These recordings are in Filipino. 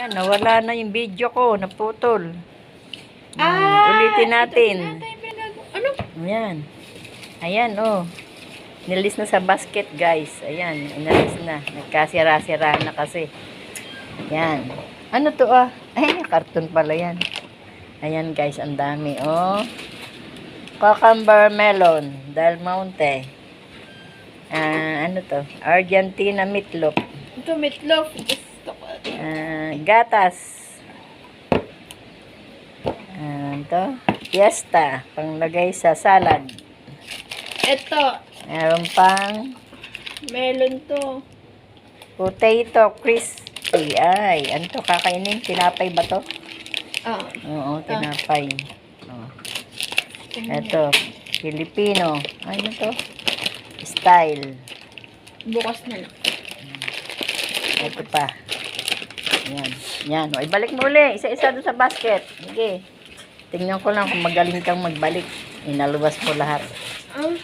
Yan, nawala na yung video ko, naputol. Ulitin natin. Ano? Ayan. Ayan, oh. Nilis na sa basket, guys. Ayan, inalis na. Nagkasira-sira na kasi. Ayan. Ano to, ah? Ay, karton pala yan. Ayan, guys, ang dami, oh. Cucumber melon, Del Monte. Ano to? Argentina meatloaf. Ito, meatloaf. Gusto ko. Gatas. Ito. Fiesta. Panglagay sa salad. Ito, Meron pang melon to. potato crispy. Ay, ano to? Kakainin? Tinapay ba to? Ah, Oo, tinapay. Oh. Ito. Filipino. Ano to? Style. bukas na lang. Ito pa. Yan. Yan. O, ibalik mo uli. Isa-isa doon sa basket. Sige. Tingnan ko lang kung magaling kang magbalik. Inaluwas mo lahat.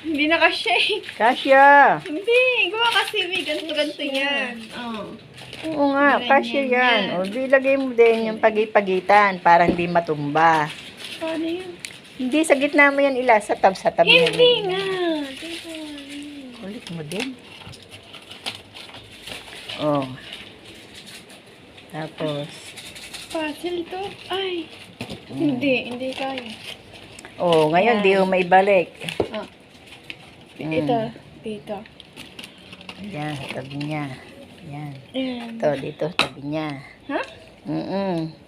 Hindi na kasya eh. Kasya! Hindi, gawa kasi may ganito-ganito yan. Oo nga, Ganyan kasya yan. yan. O, di lagay mo din yung pagipagitan para hindi matumba. Paano yun? Hindi, sa gitna mo yan ila. Sa tabi. Hindi nga. Ulit mo din. Oh. Tapos, Puzzle to. Ay. Hindi kaya. oh, ngayon di mo maibalik. Ito, dito. Yan, tabi niya. Yan. Ayan. Ito, dito, tabi niya. Ha?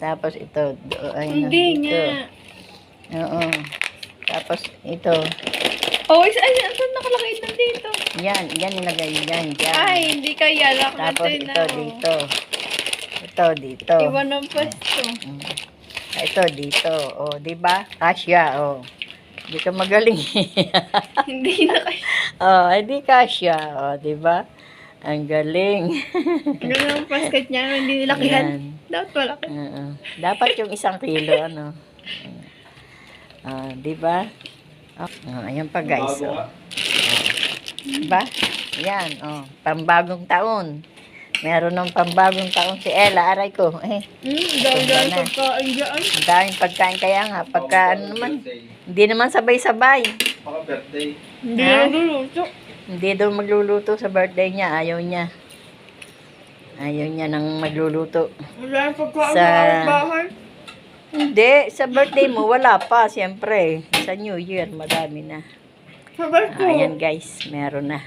Tapos ito. Ay, Hindi dito. nga. Oo. Tapos ito. Oh, saan nakalagay ito dito? Yan ilagay. Yan. Ay, hindi kaya. Tapos ito, dito. Ito, dito. Iwan ng pwesto. Ito, dito. O, di ba? Kasya, o. Hindi ka magaling. Hindi na kaya. O, hindi kasya. O, di ba? Ang galing. Ganun ang basket niya. Hindi nilakihan. Ayan. Dapat malaki. Dapat yung 1 kilo, ano. Di ba? Ayan pa, guys. O. Diba? Ayan, o. Pambagong taon. Meron ng pambagong taon si Ella. Aray ko. Dahil pagkain dyan. Ang daming pagkain kaya nga. Pagka ano naman, hindi naman sabay-sabay. Baka birthday. Hindi Ha? na luluto. Hindi daw magluluto sa birthday niya. Ayaw niya. Ayaw niya nang magluluto. Wala yung pagkain Sa- sa bahay. Hindi. Sa birthday mo, wala pa. Siyempre. Sa New Year, madami na. Sabay ko. Ayan guys, meron na.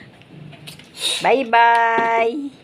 Bye-bye!